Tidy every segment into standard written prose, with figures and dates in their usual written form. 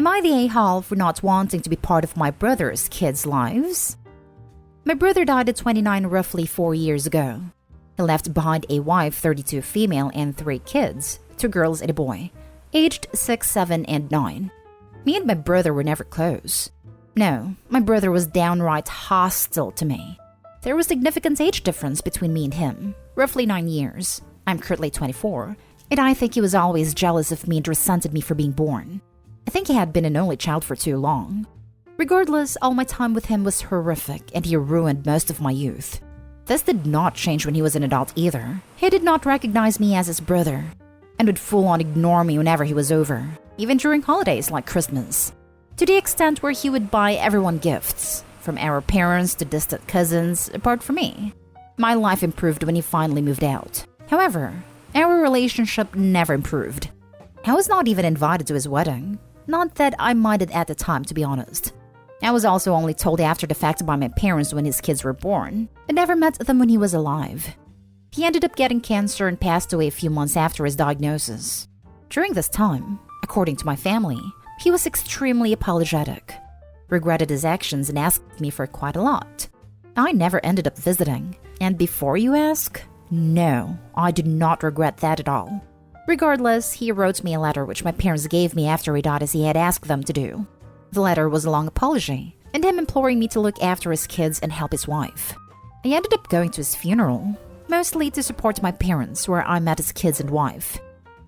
Am I the a-hole for not wanting to be part of my brother's kids' lives? My brother died at 29 roughly 4 years ago. He left behind a wife, 32 female, and 3 kids, 2 girls and a boy, aged 6, 7, and 9. Me and my brother were never close. No, my brother was downright hostile to me. There was significant age difference between me and him, roughly 9 years. I'm currently 24, and I think he was always jealous of me and resented me for being born. I think he had been an only child for too long. Regardless, all my time with him was horrific, and he ruined most of my youth. This did not change when he was an adult either. He did not recognize me as his brother, and would full-on ignore me whenever he was over, even during holidays like Christmas. To the extent where he would buy everyone gifts, from our parents to distant cousins, apart from me. My life improved when he finally moved out. However, our relationship never improved. I was not even invited to his wedding. Not that I minded at the time, to be honest. I was also only told after the fact by my parents when his kids were born. I never met them when he was alive. He ended up getting cancer and passed away a few months after his diagnosis. During this time, according to my family, he was extremely apologetic, regretted his actions, and asked me for quite a lot. I never ended up visiting. And before you ask, no, I do not regret that at all. Regardless, he wrote me a letter which my parents gave me after he died as he had asked them to do. The letter was a long apology, and him imploring me to look after his kids and help his wife. I ended up going to his funeral, mostly to support my parents, where I met his kids and wife.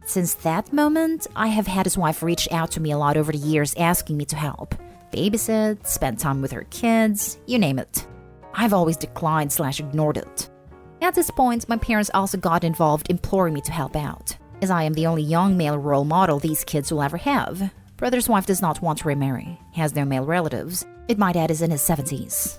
Since that moment, I have had his wife reach out to me a lot over the years asking me to help. Babysit, spend time with her kids, you name it. I've always declined/ignored it. At this point, my parents also got involved, imploring me to help out, as I am the only young male role model these kids will ever have. Brother's wife does not want to remarry, has no male relatives. It might add is in his 70s.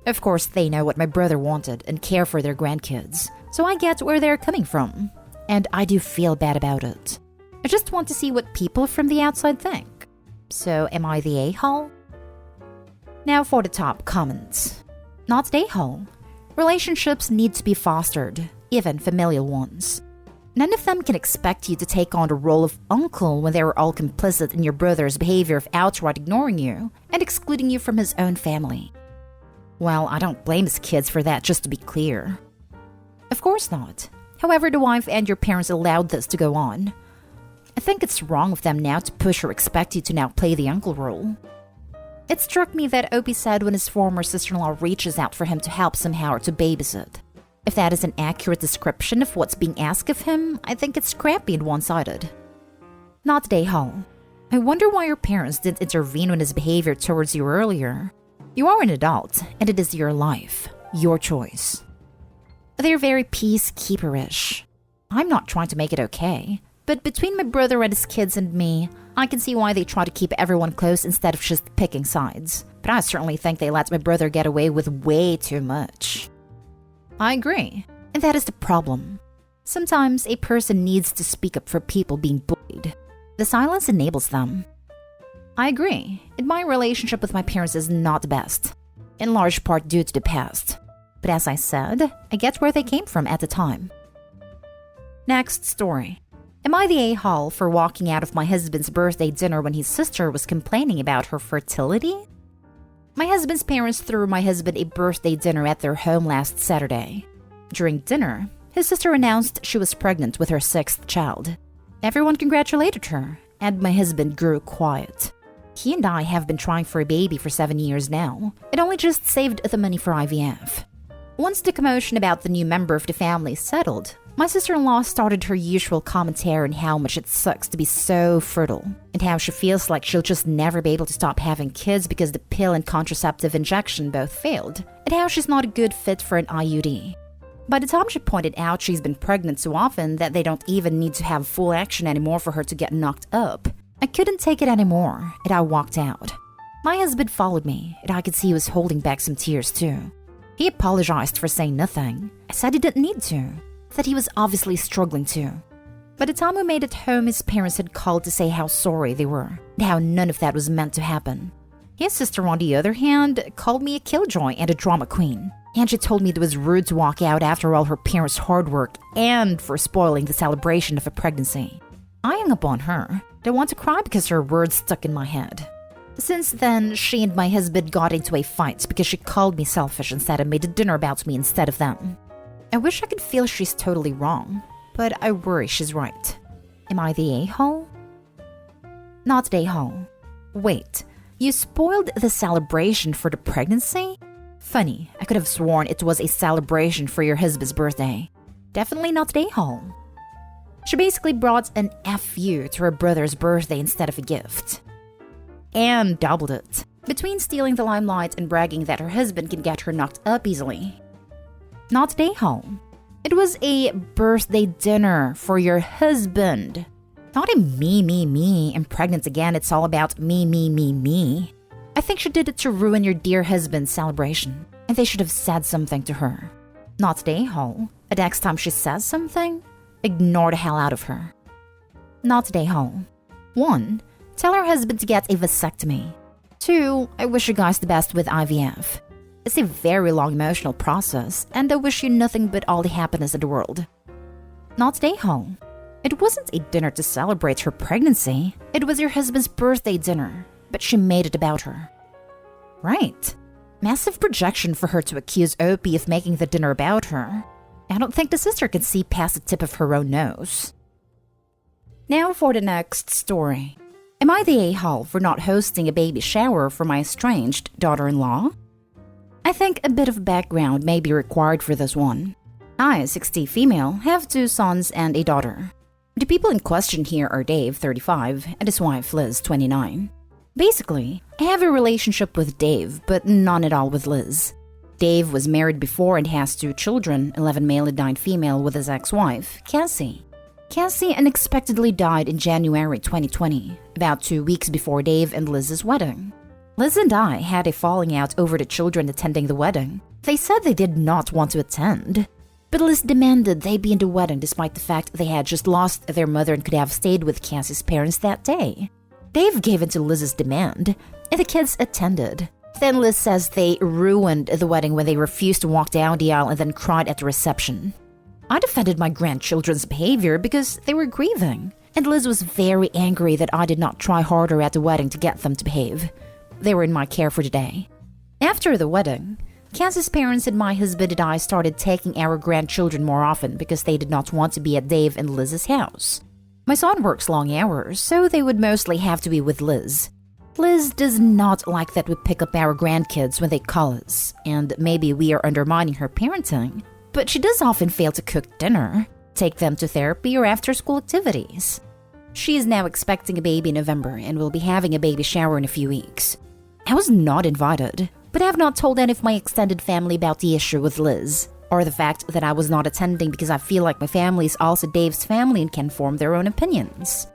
Of course, they know what my brother wanted and care for their grandkids, so I get where they're coming from. And I do feel bad about it. I just want to see what people from the outside think. So am I the a-hole? Now for the top comments. Not the a-hole. Relationships need to be fostered, even familial ones. None of them can expect you to take on the role of uncle when they were all complicit in your brother's behavior of outright ignoring you and excluding you from his own family. Well, I don't blame his kids for that, just to be clear. Of course not. However, the wife and your parents allowed this to go on. I think it's wrong of them now to push or expect you to now play the uncle role. It struck me that Opie said when his former sister-in-law reaches out for him to help somehow or to babysit. If that is an accurate description of what's being asked of him, I think it's scrappy and one-sided. Not the a-hole. I wonder why your parents didn't intervene on his behavior towards you earlier. You are an adult, and it is your life, your choice. They're very peacekeeper-ish. I'm not trying to make it okay, but between my brother and his kids and me, I can see why they try to keep everyone close instead of just picking sides. But I certainly think they let my brother get away with way too much. I agree, and that is the problem. Sometimes a person needs to speak up for people being bullied. The silence enables them. I agree, and my relationship with my parents is not the best, in large part due to the past. But as I said, I get where they came from at the time. Next story. Am I the a-hole for walking out of my husband's birthday dinner when his sister was complaining about her fertility? My husband's parents threw my husband a birthday dinner at their home last Saturday. During dinner, his sister announced she was pregnant with her 6th child. Everyone congratulated her, and my husband grew quiet. He and I have been trying for a baby for 7 years now. It only just saved the money for IVF. Once the commotion about the new member of the family settled, my sister-in-law started her usual commentary on how much it sucks to be so fertile, and how she feels like she'll just never be able to stop having kids because the pill and contraceptive injection both failed, and how she's not a good fit for an IUD. By the time she pointed out she's been pregnant so often that they don't even need to have full action anymore for her to get knocked up, I couldn't take it anymore, and I walked out. My husband followed me, and I could see he was holding back some tears too. He apologized for saying nothing. I said he didn't need to, that he was obviously struggling too. By the time we made it home, his parents had called to say how sorry they were, and how none of that was meant to happen. His sister, on the other hand, called me a killjoy and a drama queen, and she told me it was rude to walk out after all her parents' hard work and for spoiling the celebration of a pregnancy. I hung up on her. Don't want to cry because her words stuck in my head. Since then, she and my husband got into a fight because she called me selfish and said I made a dinner about me instead of them. I wish I could feel she's totally wrong, but I worry she's right. Am I the a-hole? Not the a-hole. Wait, you spoiled the celebration for the pregnancy? Funny, I could have sworn it was a celebration for your husband's birthday. Definitely not the a-hole. She basically brought an FU to her brother's birthday instead of a gift. And doubled it, between stealing the limelight and bragging that her husband can get her knocked up easily. Not the a-hole. It was a birthday dinner for your husband. Not a me, I'm pregnant again, it's all about me. I think she did it to ruin your dear husband's celebration, and they should have said something to her. Not the a-hole. The next time she says something, ignore the hell out of her. Not the a-hole. 1. Tell her husband to get a vasectomy. 2. I wish you guys the best with IVF. It's a very long emotional process, and I wish you nothing but all the happiness in the world. Not the a-hole. It wasn't a dinner to celebrate her pregnancy. It was your husband's birthday dinner, but she made it about her. Right. Massive projection for her to accuse Opie of making the dinner about her. I don't think the sister can see past the tip of her own nose. Now for the next story. Am I the a-hole for not hosting a baby shower for my estranged daughter-in-law? I think a bit of background may be required for this one. I, 60 female, have 2 sons and a daughter. The people in question here are Dave, 35, and his wife, Liz, 29. Basically, I have a relationship with Dave, but none at all with Liz. Dave was married before and has 2 children, 11 male and 9 female, with his ex-wife, Cassie. Cassie unexpectedly died in January 2020, about 2 weeks before Dave and Liz's wedding. Liz and I had a falling out over the children attending the wedding. They said they did not want to attend, but Liz demanded they be in the wedding despite the fact they had just lost their mother and could have stayed with Cassie's parents that day. Dave gave in to Liz's demand, and the kids attended. Then Liz says they ruined the wedding when they refused to walk down the aisle and then cried at the reception. I defended my grandchildren's behavior because they were grieving, and Liz was very angry that I did not try harder at the wedding to get them to behave. They were in my care for the day. After the wedding, Cassie's parents and my husband and I started taking our grandchildren more often because they did not want to be at Dave and Liz's house. My son works long hours, so they would mostly have to be with Liz. Liz does not like that we pick up our grandkids when they call us, and maybe we are undermining her parenting, but she does often fail to cook dinner, take them to therapy or after-school activities. She is now expecting a baby in November and will be having a baby shower in a few weeks. I was not invited, but I have not told any of my extended family about the issue with Liz, or the fact that I was not attending because I feel like my family is also Dave's family and can form their own opinions.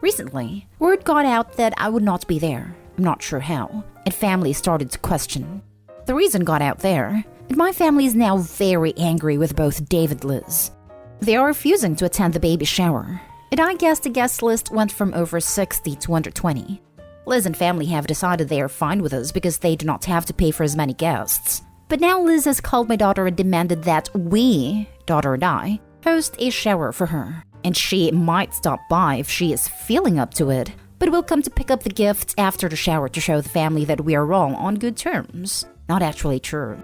Recently, word got out that I would not be there, I'm not sure how, and family started to question. The reason got out there, and my family is now very angry with both Dave and Liz. They are refusing to attend the baby shower, and I guess the guest list went from over 60 to under 20. Liz and family have decided they are fine with us because they do not have to pay for as many guests. But now Liz has called my daughter and demanded that we, daughter and I, host a shower for her. And she might stop by if she is feeling up to it, but will come to pick up the gifts after the shower to show the family that we are all on good terms. Not actually true.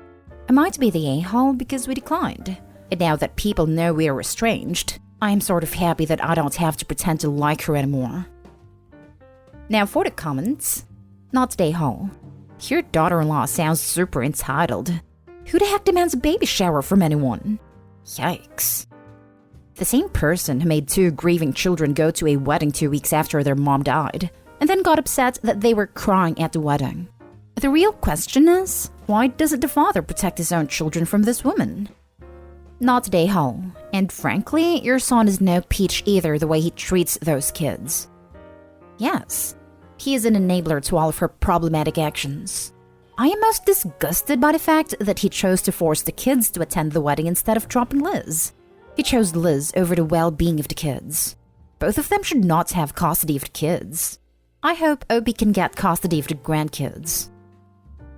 I might be the a-hole because we declined. And now that people know we are estranged, I am sort of happy that I don't have to pretend to like her anymore. Now for the comments. Not the a-hole. Your daughter-in-law sounds super entitled. Who the heck demands a baby shower from anyone? Yikes. The same person who made 2 grieving children go to a wedding 2 weeks after their mom died, and then got upset that they were crying at the wedding. The real question is, why doesn't the father protect his own children from this woman? Not the a-hole, and frankly, your son is no peach either the way he treats those kids. Yes, he is an enabler to all of her problematic actions. I am most disgusted by the fact that he chose to force the kids to attend the wedding instead of dropping Liz. He chose Liz over the well-being of the kids. Both of them should not have custody of the kids. I hope Opie can get custody of the grandkids.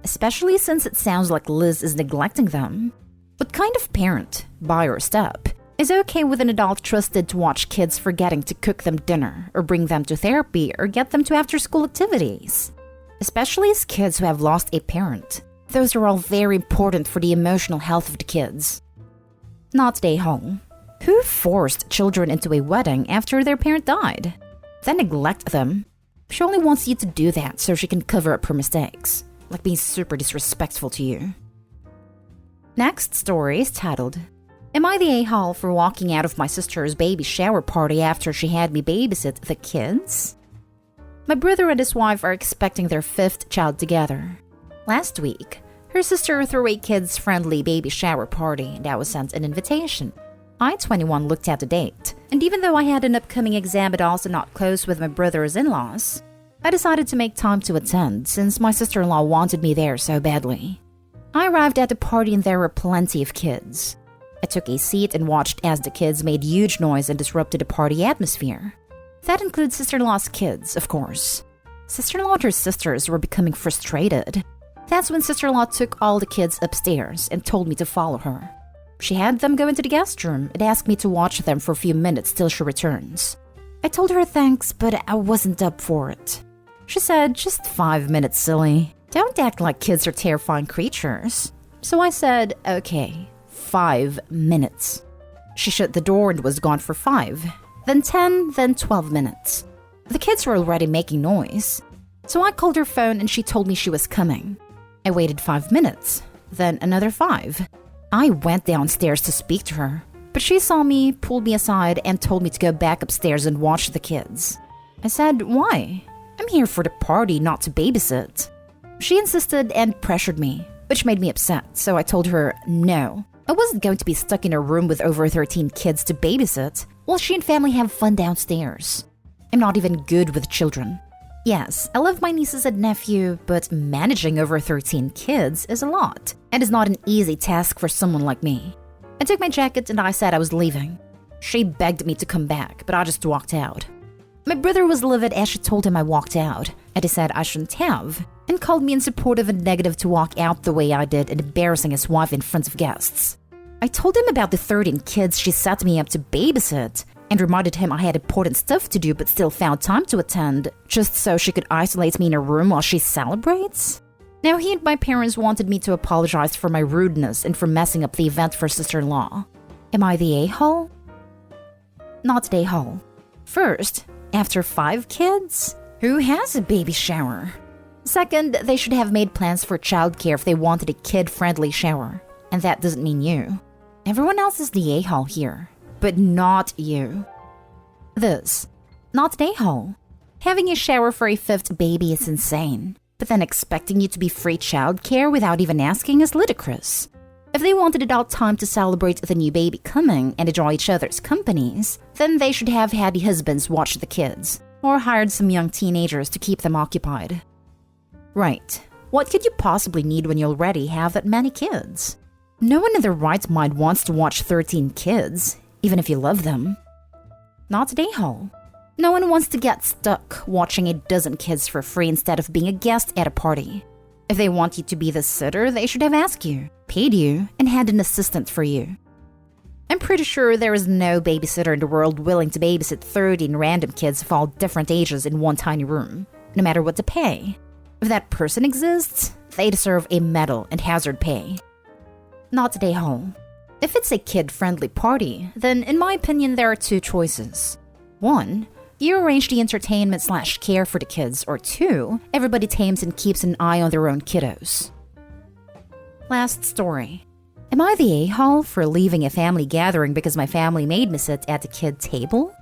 Especially since it sounds like Liz is neglecting them. What kind of parent, by or step, is okay with an adult trusted to watch kids forgetting to cook them dinner or bring them to therapy or get them to after-school activities. Especially as kids who have lost a parent. Those are all very important for the emotional health of the kids. Not a-hole. Who forced children into a wedding after their parent died? Then neglect them. She only wants you to do that so she can cover up her mistakes, like being super disrespectful to you. Next story is titled, Am I the a-hole for walking out of my sister's baby shower party after she had me babysit the kids? My brother and his wife are expecting their 5th child together. Last week, her sister threw a kids-friendly baby shower party and I was sent an invitation. I, 21, looked at the date, and even though I had an upcoming exam but also not close with my brother's in-laws, I decided to make time to attend since my sister-in-law wanted me there so badly. I arrived at the party and there were plenty of kids. I took a seat and watched as the kids made huge noise and disrupted the party atmosphere. That includes sister-in-law's kids, of course. Sister-in-law and her sisters were becoming frustrated. That's when sister-in-law took all the kids upstairs and told me to follow her. She had them go into the guest room and asked me to watch them for a few minutes till she returns. I told her thanks, but I wasn't up for it. She said, just 5 minutes, silly. Don't act like kids are terrifying creatures. So I said, okay, 5 minutes. She shut the door and was gone for 5, then 10, then 12 minutes. The kids were already making noise. So I called her phone and she told me she was coming. I waited 5 minutes, then another 5. I went downstairs to speak to her, but she saw me, pulled me aside, and told me to go back upstairs and watch the kids. I said, why? I'm here for the party, not to babysit. She insisted and pressured me, which made me upset, so I told her no. I wasn't going to be stuck in a room with over 13 kids to babysit while she and family have fun downstairs. I'm not even good with children. Yes, I love my nieces and nephew, but managing over 13 kids is a lot, and is not an easy task for someone like me. I took my jacket and I said I was leaving. She begged me to come back, but I just walked out. My brother was livid as she told him I walked out, and he said I shouldn't have, and called me insupportive and negative to walk out the way I did and embarrassing his wife in front of guests. I told him about the 13 kids she set me up to babysit, and reminded him I had important stuff to do but still found time to attend, just so she could isolate me in a room while she celebrates? Now he and my parents wanted me to apologize for my rudeness and for messing up the event for sister-in-law. Am I the a-hole? Not the a-hole. First, after 5 kids? Who has a baby shower? Second, they should have made plans for childcare if they wanted a kid-friendly shower. And that doesn't mean you. Everyone else is the a-hole here. But not you. This, not an a-hole. Having a shower for a 5th baby is insane, but then expecting you to be free childcare without even asking is ludicrous. If they wanted adult time to celebrate the new baby coming and enjoy each other's companies, then they should have had the husbands watch the kids, or hired some young teenagers to keep them occupied. Right, what could you possibly need when you already have that many kids? No one in their right mind wants to watch 13 kids, even if you love them. Not an a-hole. No one wants to get stuck watching a dozen kids for free instead of being a guest at a party. If they want you to be the sitter, they should have asked you, paid you, and had an assistant for you. I'm pretty sure there is no babysitter in the world willing to babysit 13 random kids of all different ages in one tiny room, no matter what to pay. If that person exists, they deserve a medal and hazard pay. Not an a-hole. If it's a kid-friendly party, then in my opinion there are 2 choices. 1, you arrange the entertainment/care for the kids, or 2, everybody tames and keeps an eye on their own kiddos. Last story. Am I the a-hole for leaving a family gathering because my family made me sit at the kid table?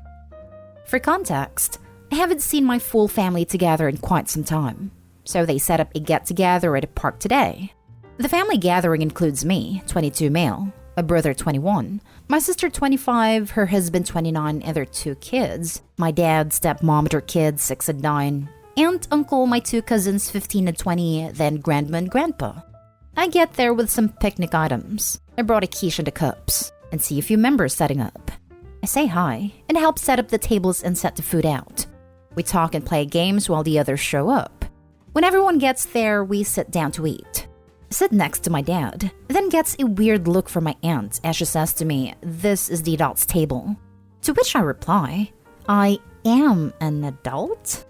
For context, I haven't seen my full family together in quite some time, so they set up a get-together at a park today. The family gathering includes me, 22 male, my brother 21, my sister 25, her husband 29, and their 2 kids, my dad, stepmom and her kids 6 and 9, aunt, uncle, my 2 cousins 15 and 20, then grandma and grandpa. I get there with some picnic items. I brought a quiche and the cups, and see a few members setting up. I say hi, and help set up the tables and set the food out. We talk and play games while the others show up. When everyone gets there, we sit down to eat. sit next to my dad, then gets a weird look from my aunt as she says to me, "This is the adults' table." To which I reply, "I am an adult?"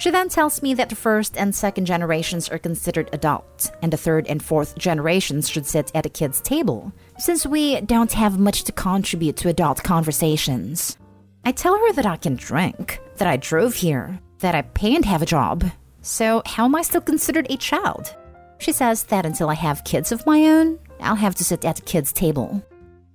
She then tells me that the first and second generations are considered adult, and the third and fourth generations should sit at a kid's table, since we don't have much to contribute to adult conversations. I tell her that I can drink, that I drove here, that I pay and have a job. So how am I still considered a child? She says that until I have kids of my own, I'll have to sit at a kid's table.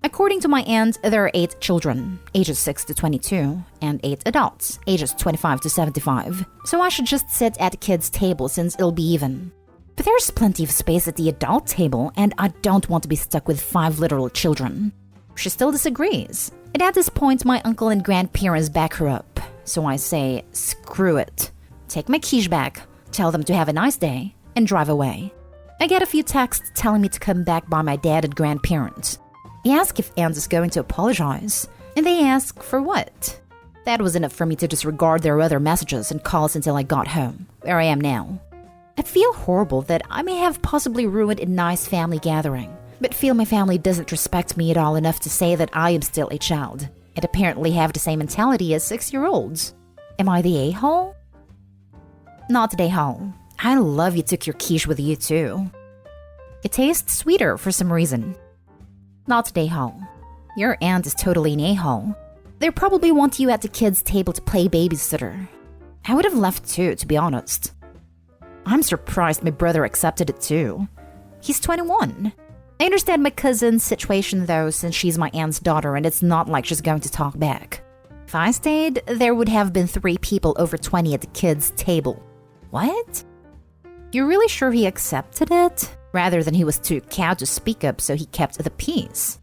According to my aunt, there are 8 children, ages 6 to 22, and 8 adults, ages 25 to 75. So I should just sit at a kid's table since it'll be even. But there's plenty of space at the adult table, and I don't want to be stuck with 5 literal children. She still disagrees. And at this point, my uncle and grandparents back her up. So I say, screw it. Take my keys back, tell them to have a nice day, and drive away. I get a few texts telling me to come back by my dad and grandparents. I ask if Aunt is going to apologize, and they ask for what? That was enough for me to disregard their other messages and calls until I got home, where I am now. I feel horrible that I may have possibly ruined a nice family gathering, but feel my family doesn't respect me at all enough to say that I am still a child, and apparently have the same mentality as 6-year-olds. Am I the a-hole? Not the a-hole. I love you took your quiche with you too. It tastes sweeter for some reason. Not the a-hole. Your aunt is totally an a-hole. They probably want you at the kids' table to play babysitter. I would have left too, to be honest. I'm surprised my brother accepted it too. He's 21. I understand my cousin's situation though, since she's my aunt's daughter and it's not like she's going to talk back. If I stayed, there would have been 3 people over 20 at the kids' table. What? You're really sure he accepted it? Rather than he was too cowed to speak up, so he kept the peace.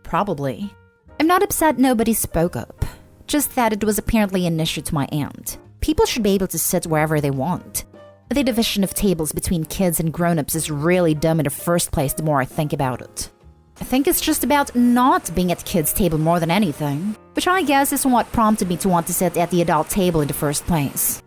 Probably. I'm not upset nobody spoke up. Just that it was apparently an issue to my aunt. People should be able to sit wherever they want. The division of tables between kids and grown-ups is really dumb in the first place the more I think about it. I think it's just about not being at the kids' table more than anything, which I guess is what prompted me to want to sit at the adult table in the first place.